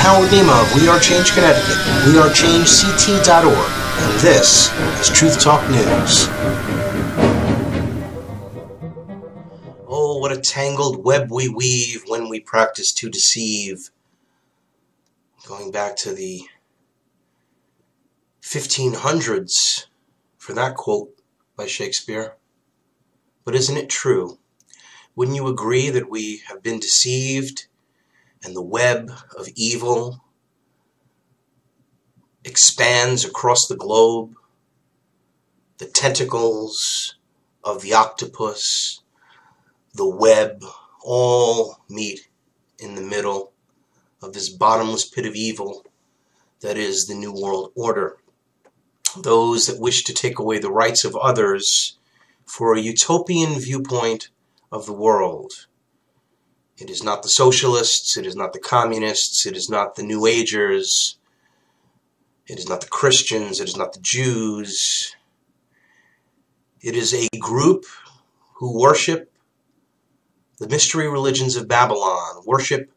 powered Nema of We Are Change Connecticut, wearechangect.org, and this is Truth Talk News. Oh, what a tangled web we weave when we practice to deceive. Going back to the 1500s for that quote by Shakespeare. But isn't it true? Wouldn't you agree that we have been deceived and the web of evil expands across the globe? The tentacles of the octopus, the web, all meet in the middle of this bottomless pit of evil that is the New World Order. Those that wish to take away the rights of others for a utopian viewpoint of the world. It is not the socialists, it is not the communists, it is not the New Agers, it is not the Christians, it is not the Jews. It is a group who worship the mystery religions of Babylon, worship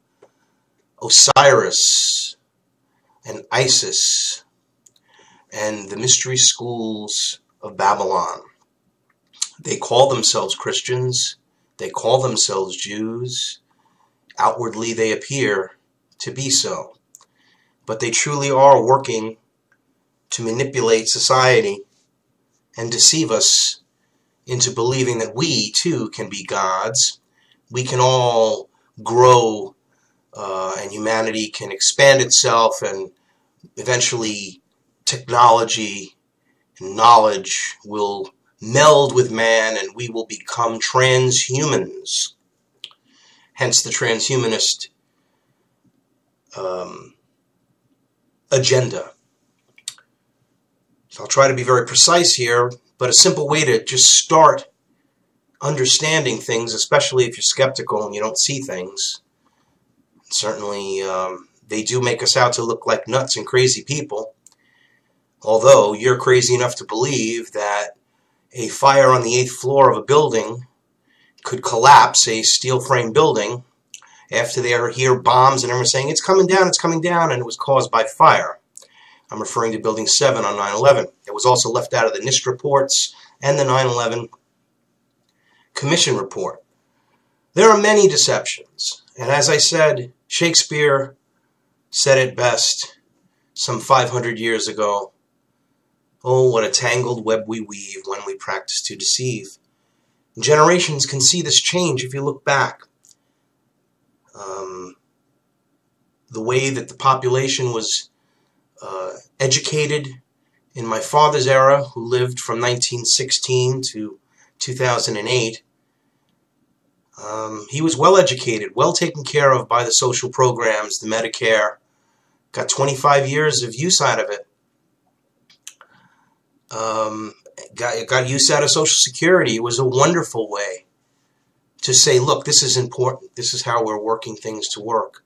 Osiris and Isis and the mystery schools of Babylon. They call themselves Christians, they call themselves Jews. Outwardly they appear to be so. But they truly are working to manipulate society and deceive us into believing that we too can be gods. We can all grow and humanity can expand itself, and eventually technology and knowledge will meld with man and we will become transhumans. Hence the transhumanist agenda. So I'll try to be very precise here, but a simple way to just start understanding things, especially if you're skeptical and you don't see things. Certainly they do make us out to look like nuts and crazy people, although you're crazy enough to believe that a fire on the 8th floor of a building could collapse a steel frame building after they hear bombs and everyone saying it's coming down, and it was caused by fire. I'm referring to Building 7 on 9/11. It was also left out of the NIST reports and the 9/11 Commission report. There are many deceptions, and as I said, Shakespeare said it best some 500 years ago. Oh, what a tangled web we weave when we practice to deceive. Generations can see this change if you look back. The way that the population was educated in my father's era, who lived from 1916 to 2008, he was well educated, well taken care of by the social programs, the Medicare, got 25 years of use out of it. Got use out of Social Security. It was a wonderful way to say, look, this is important. This is how we're working things to work.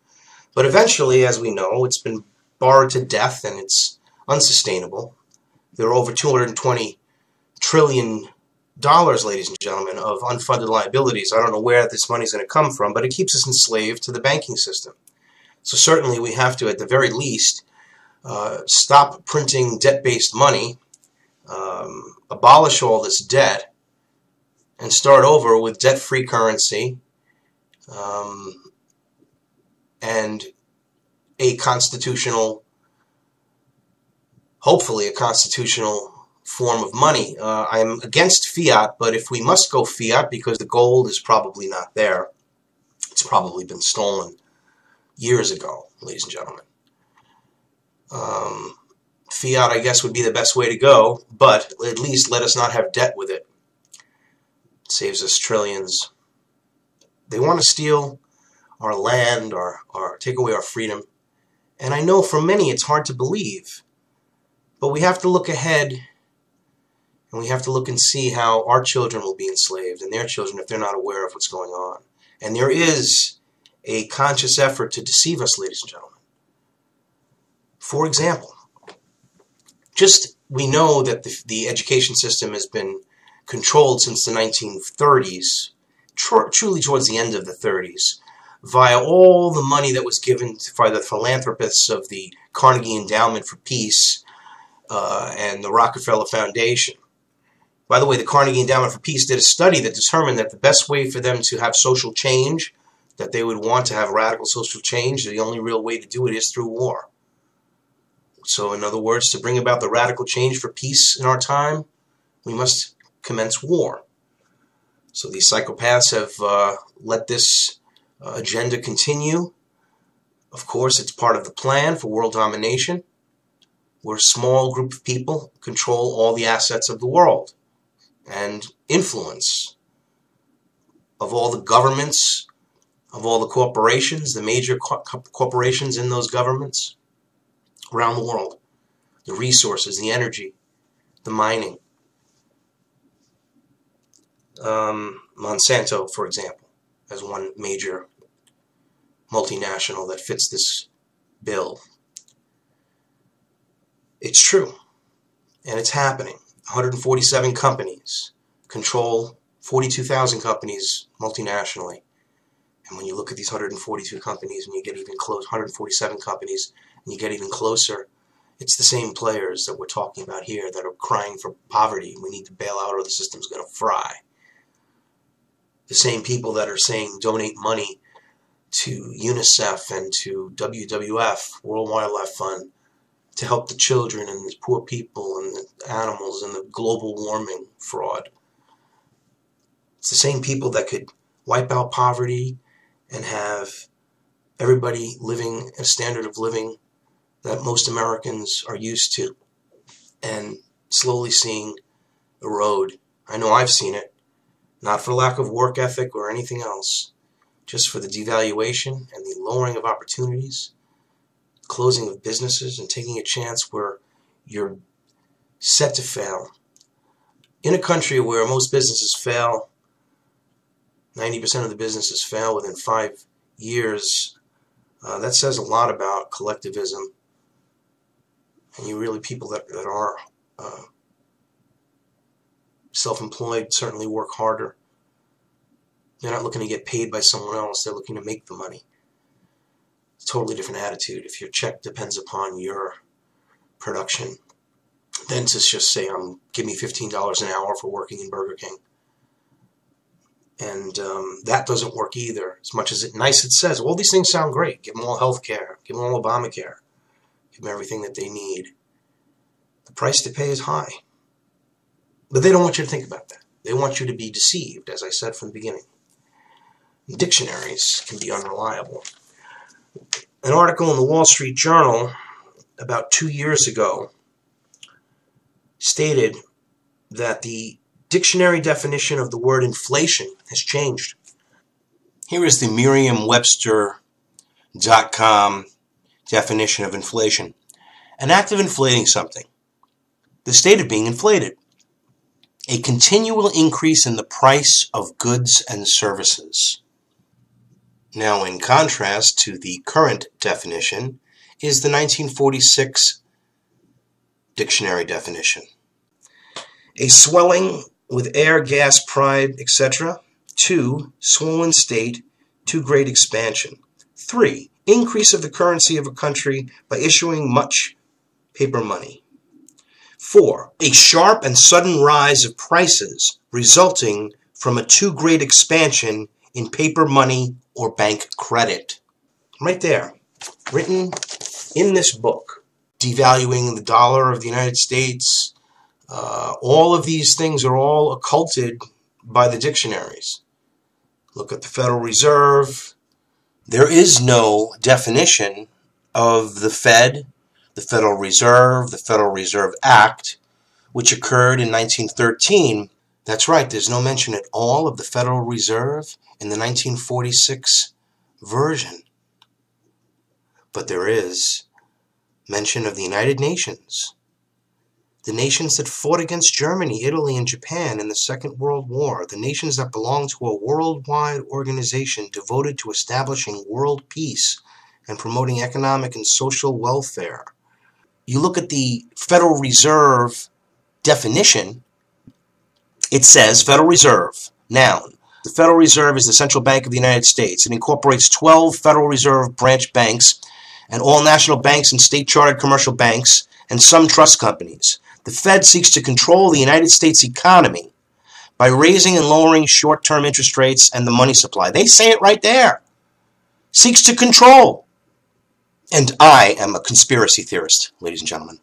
But eventually, as we know, it's been borrowed to death and it's unsustainable. There are over $220 trillion, ladies and gentlemen, of unfunded liabilities. I don't know where this money is going to come from, but it keeps us enslaved to the banking system. So certainly we have to, at the very least, stop printing debt-based money, abolish all this debt, and start over with debt-free currency and a constitutional, hopefully a constitutional form of money. I'm against fiat, but if we must go fiat because the gold is probably not there, it's probably been stolen years ago, ladies and gentlemen. Fiat, I guess, would be the best way to go, but at least let us not have debt with it. It saves us trillions. They want to steal our land, or take away our freedom. And I know for many it's hard to believe, but we have to look ahead, and we have to look and see how our children will be enslaved, and their children, if they're not aware of what's going on. And there is a conscious effort to deceive us, ladies and gentlemen. For example, we know that the education system has been controlled since the 1930s, truly towards the end of the 30s. via all the money that was given by the philanthropists of the Carnegie Endowment for Peace and the Rockefeller Foundation. By the way, the Carnegie Endowment for Peace did a study that determined that the best way for them to have social change, that they would want to have radical social change, the only real way to do it is through war. So in other words, to bring about the radical change for peace in our time, we must commence war. So these psychopaths have let this agenda continue. Of course, it's part of the plan for world domination, where a small group of people control all the assets of the world and influence of all the governments, of all the corporations, the major corporations in those governments around the world, the resources, the energy, the mining. Monsanto, for example, as one major multinational that fits this bill. It's true, and it's happening. 147 companies control 42,000 companies multinationally. And when you look at these 142 companies and you get even close, 147 companies, and you get even closer, it's the same players that we're talking about here that are crying for poverty. We need to bail out or the system's going to fry. The same people that are saying donate money to UNICEF and to WWF, World Wildlife Fund, to help the children and the poor people and the animals and the global warming fraud. It's the same people that could wipe out poverty and have everybody living a standard of living that most Americans are used to and slowly seeing erode. I know I've seen it, not for lack of work ethic or anything else, just for the devaluation and the lowering of opportunities, closing of businesses, and taking a chance where you're set to fail. In a country where most businesses fail, 90% of the businesses fail within 5 years, that says a lot about collectivism. And you really, people that are self-employed certainly work harder. They're not looking to get paid by someone else. They're looking to make the money. It's a totally different attitude. If your check depends upon your production, then to just say, give me $15 an hour for working in Burger King. And that doesn't work either. As much as it says, all these things sound great. Give them all health care. Give them all Obamacare. Give them everything that they need. The price to pay is high. But they don't want you to think about that. They want you to be deceived, as I said from the beginning. Dictionaries can be unreliable. An article in the Wall Street Journal about 2 years ago stated that the dictionary definition of the word inflation has changed. Here is the Merriam-Webster.com definition of inflation. An act of inflating something. The state of being inflated. A continual increase in the price of goods and services. Now, in contrast to the current definition is the 1946 dictionary definition. A swelling with air, gas, pride, etc. 2. Swollen state. 2. Great expansion. 3. Increase of the currency of a country by issuing much paper money. 4. A sharp and sudden rise of prices resulting from a too great expansion in paper money or bank credit. Right there, written in this book, devaluing the dollar of the United States. All of these things are all occulted by the dictionaries. Look at the Federal Reserve. There is no definition of the Fed, the Federal Reserve, the Federal Reserve Act, which occurred in 1913. That's right, there's no mention at all of the Federal Reserve in the 1946 version. But there is mention of the United Nations, the nations that fought against Germany, Italy, and Japan in the Second World War, the nations that belong to a worldwide organization devoted to establishing world peace and promoting economic and social welfare. You look at the Federal Reserve definition, it says Federal Reserve, noun, The Federal Reserve is the central bank of the United States. It incorporates 12 Federal Reserve branch banks and all national banks and state-chartered commercial banks and some trust companies. The Fed seeks to control the United States economy by raising and lowering short-term interest rates and the money supply. They say it right there. Seeks to control. And I am a conspiracy theorist, ladies and gentlemen.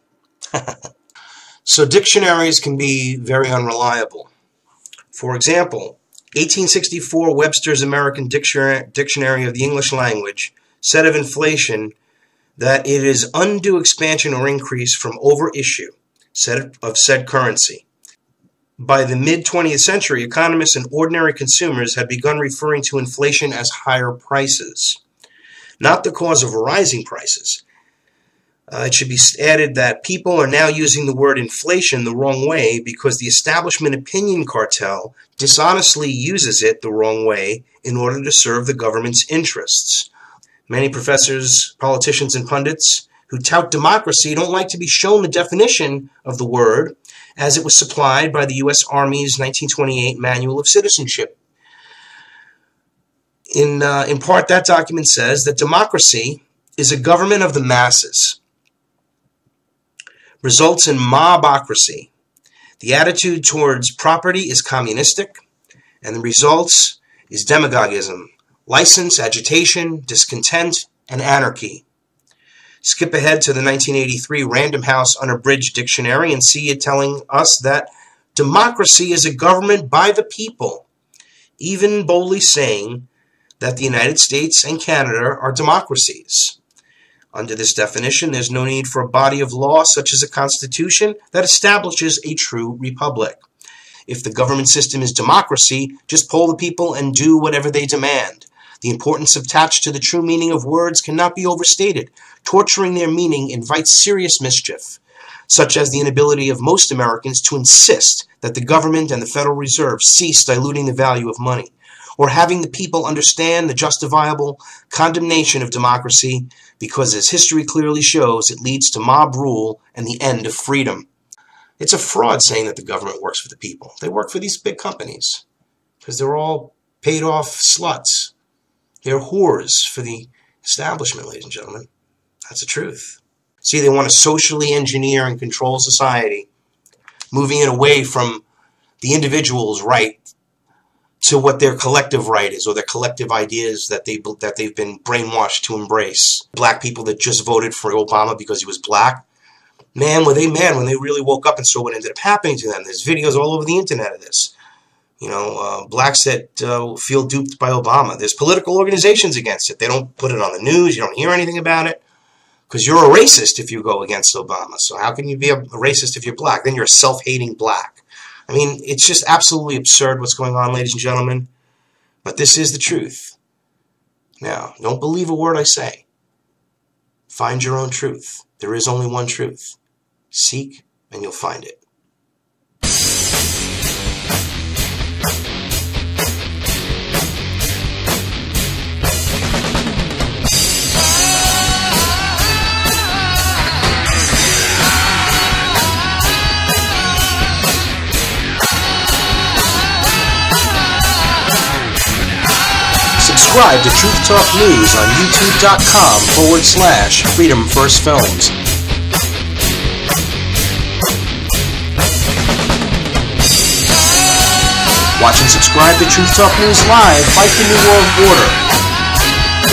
So dictionaries can be very unreliable. For example, 1864 Webster's American Dictionary of the English Language said of inflation that it is undue expansion or increase from overissue of said currency. By the mid-20th century, economists and ordinary consumers had begun referring to inflation as higher prices, not the cause of rising prices. It should be added that people are now using the word inflation the wrong way because the establishment opinion cartel dishonestly uses it the wrong way in order to serve the government's interests. Many professors, politicians, and pundits who tout democracy don't like to be shown the definition of the word as it was supplied by the U.S. Army's 1928 Manual of Citizenship. In part, that document says that democracy is a government of the masses. Results in mobocracy. The attitude towards property is communistic, and the results is demagogism, license, agitation, discontent, and anarchy. Skip ahead to the 1983 Random House Unabridged Dictionary and see it telling us that democracy is a government by the people, even boldly saying that the United States and Canada are democracies. Under this definition, there's no need for a body of law such as a constitution that establishes a true republic. If the government system is democracy, just poll the people and do whatever they demand. The importance attached to the true meaning of words cannot be overstated. Torturing their meaning invites serious mischief, such as the inability of most Americans to insist that the government and the Federal Reserve cease diluting the value of money, or having the people understand the justifiable condemnation of democracy, because as history clearly shows, it leads to mob rule and the end of freedom. It's a fraud saying that the government works for the people. They work for these big companies because they're all paid off sluts. They're whores for the establishment, ladies and gentlemen. That's the truth. See, they want to socially engineer and control society, moving it away from the individual's right to what their collective right is, or their collective ideas that they've been brainwashed to embrace. Black people that just voted for Obama because he was black, man, were they mad when they really woke up and saw what ended up happening to them. There's videos all over the internet of this. You know, blacks that feel duped by Obama. There's political organizations against it. They don't put it on the news. You don't hear anything about it because you're a racist if you go against Obama. So how can you be a racist if you're black? Then you're a self-hating black. I mean, it's just absolutely absurd what's going on, ladies and gentlemen. But this is the truth. Now, don't believe a word I say. Find your own truth. There is only one truth. Seek and you'll find it. Subscribe to Truth Talk News on youtube.com/Freedom First Films. Watch and subscribe to Truth Talk News Live, Fight the New World Order.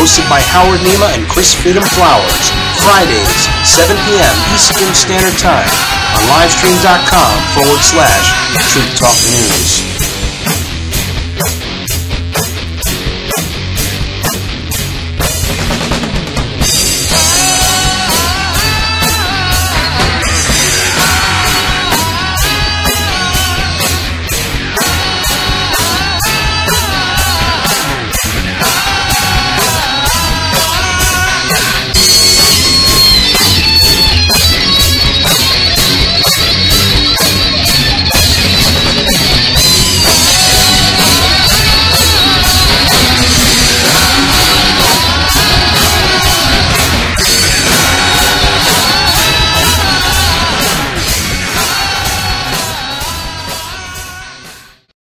Hosted by Howard Nema and Chris Freedom Flowers. Fridays, 7 p.m. Eastern Standard Time on livestream.com/Truth Talk News.